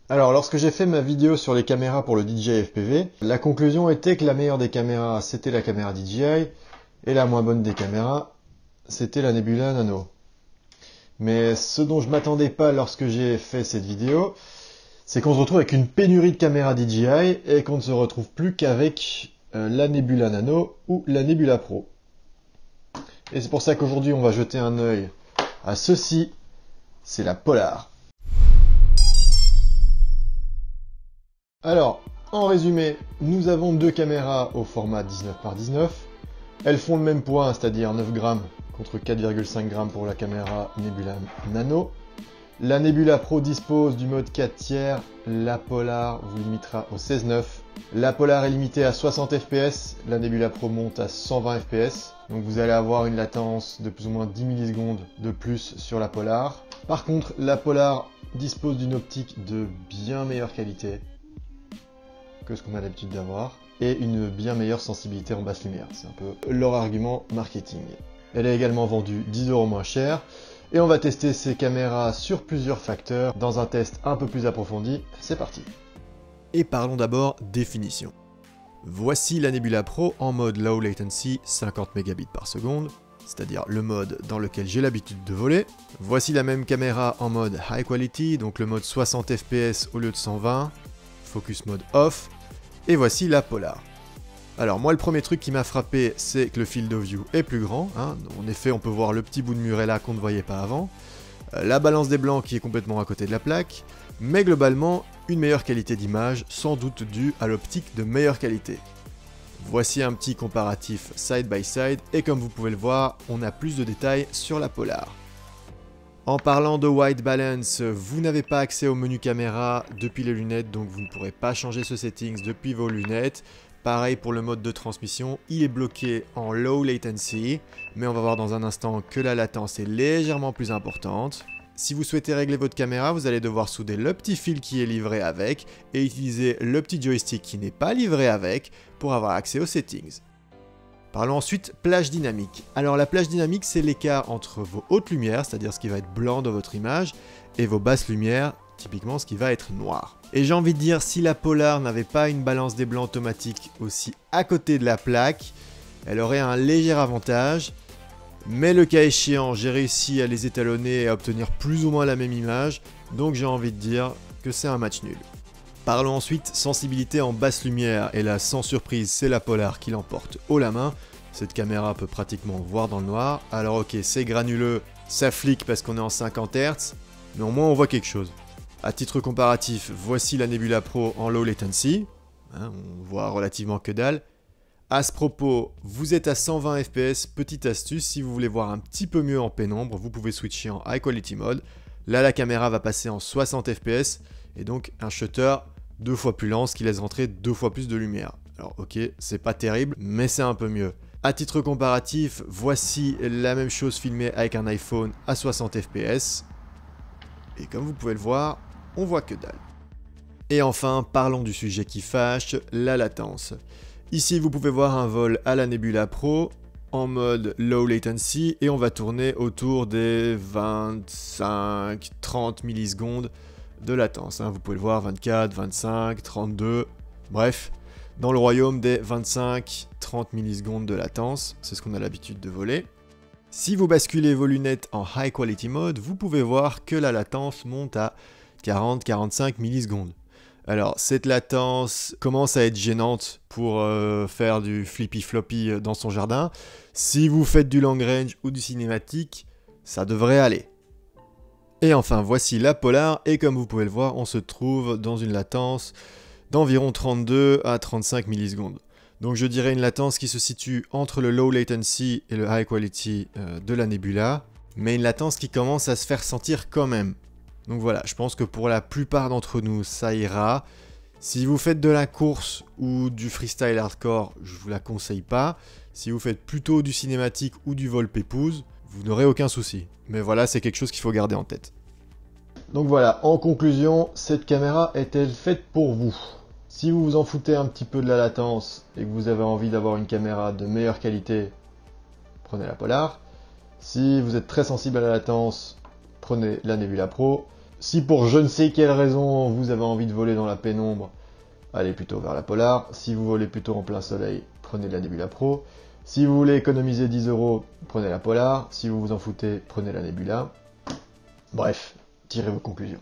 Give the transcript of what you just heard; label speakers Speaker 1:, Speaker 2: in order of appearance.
Speaker 1: Alors, lorsque j'ai fait ma vidéo sur les caméras pour le DJI FPV, la conclusion était que la meilleure des caméras, c'était la caméra DJI, et la moins bonne des caméras, c'était la Nebula Nano. Mais ce dont je m'attendais pas lorsque j'ai fait cette vidéo, c'est qu'on se retrouve avec une pénurie de caméras DJI et qu'on ne se retrouve plus qu'avec la Nebula Nano ou la Nebula Pro. Et c'est pour ça qu'aujourd'hui on va jeter un œil à ceci, c'est la Polar. Alors, en résumé, nous avons deux caméras au format 19x19. Elles font le même poids, c'est-à-dire 9 grammes contre 4,5 grammes pour la caméra Nebula Nano. La Nebula Pro dispose du mode 4 tiers, la Polar vous limitera au 16:9. La Polar est limitée à 60 fps, la Nebula Pro monte à 120 fps. Donc vous allez avoir une latence de plus ou moins 10 millisecondes de plus sur la Polar. Par contre, la Polar dispose d'une optique de bien meilleure qualité que ce qu'on a l'habitude d'avoir, et une bien meilleure sensibilité en basse lumière. C'est un peu leur argument marketing. Elle est également vendue 10 € moins cher, et on va tester ces caméras sur plusieurs facteurs dans un test un peu plus approfondi. C'est parti.
Speaker 2: Et parlons d'abord définition. Voici la Nebula Pro en mode low latency 50 mégabits par seconde, c'est-à-dire le mode dans lequel j'ai l'habitude de voler. Voici la même caméra en mode high quality, donc le mode 60 fps au lieu de 120, focus mode off. Et voici la Polar. Alors moi le premier truc qui m'a frappé, c'est que le field of view est plus grand, hein. En effet on peut voir le petit bout de muret là qu'on ne voyait pas avant, la balance des blancs qui est complètement à côté de la plaque, mais globalement une meilleure qualité d'image, sans doute due à l'optique de meilleure qualité. Voici un petit comparatif side by side, et comme vous pouvez le voir, on a plus de détails sur la Polar. En parlant de white balance, vous n'avez pas accès au menu caméra depuis les lunettes, donc vous ne pourrez pas changer ce settings depuis vos lunettes. Pareil pour le mode de transmission, il est bloqué en low latency, mais on va voir dans un instant que la latence est légèrement plus importante. Si vous souhaitez régler votre caméra, vous allez devoir souder le petit fil qui est livré avec et utiliser le petit joystick qui n'est pas livré avec pour avoir accès aux settings. Parlons ensuite plage dynamique. Alors la plage dynamique, c'est l'écart entre vos hautes lumières, c'est-à-dire ce qui va être blanc dans votre image, et vos basses lumières, typiquement ce qui va être noir. Et j'ai envie de dire, si la Polar n'avait pas une balance des blancs automatique aussi à côté de la plaque, elle aurait un léger avantage, mais le cas échéant, j'ai réussi à les étalonner et à obtenir plus ou moins la même image, donc j'ai envie de dire que c'est un match nul. Parlons ensuite sensibilité en basse lumière, et là sans surprise c'est la Polar qui l'emporte haut la main. Cette caméra peut pratiquement voir dans le noir, alors ok c'est granuleux, ça flique parce qu'on est en 50 Hz, mais au moins on voit quelque chose. A titre comparatif, voici la Nebula Pro en low latency, hein, on voit relativement que dalle. À ce propos, vous êtes à 120 fps, petite astuce, si vous voulez voir un petit peu mieux en pénombre, vous pouvez switcher en high quality mode. Là la caméra va passer en 60 fps, et donc un shutter 2 fois plus lent, ce qui laisse rentrer 2 fois plus de lumière. Alors ok, c'est pas terrible, mais c'est un peu mieux. A titre comparatif, voici la même chose filmée avec un iPhone à 60 fps. Et comme vous pouvez le voir, on voit que dalle. Et enfin, parlons du sujet qui fâche, la latence. Ici, vous pouvez voir un vol à la Nebula Pro en mode low latency et on va tourner autour des 25-30 millisecondes de latence, hein. Vous pouvez le voir, 24, 25, 32, bref, dans le royaume des 25-30 millisecondes de latence, c'est ce qu'on a l'habitude de voler. Si vous basculez vos lunettes en high quality mode, vous pouvez voir que la latence monte à 40-45 millisecondes. Alors cette latence commence à être gênante pour faire du flippy floppy dans son jardin. Si vous faites du long range ou du cinématique, ça devrait aller. Et enfin, voici la Polar, et comme vous pouvez le voir, on se trouve dans une latence d'environ 32 à 35 millisecondes. Donc je dirais une latence qui se situe entre le low latency et le high quality de la Nebula, mais une latence qui commence à se faire sentir quand même. Donc voilà, je pense que pour la plupart d'entre nous, ça ira. Si vous faites de la course ou du freestyle hardcore, je vous la conseille pas. Si vous faites plutôt du cinématique ou du vol pépouze, vous n'aurez aucun souci. Mais voilà, c'est quelque chose qu'il faut garder en tête.
Speaker 1: Donc voilà, en conclusion, cette caméra est-elle faite pour vous? Si vous vous en foutez un petit peu de la latence et que vous avez envie d'avoir une caméra de meilleure qualité, prenez la Polar. Si vous êtes très sensible à la latence, prenez la Nebula Pro. Si pour je ne sais quelle raison vous avez envie de voler dans la pénombre, allez plutôt vers la Polar. Si vous volez plutôt en plein soleil, prenez la Nebula Pro. Si vous voulez économiser 10 €, prenez la Polar. Si vous vous en foutez, prenez la Nebula. Bref, tirez vos conclusions.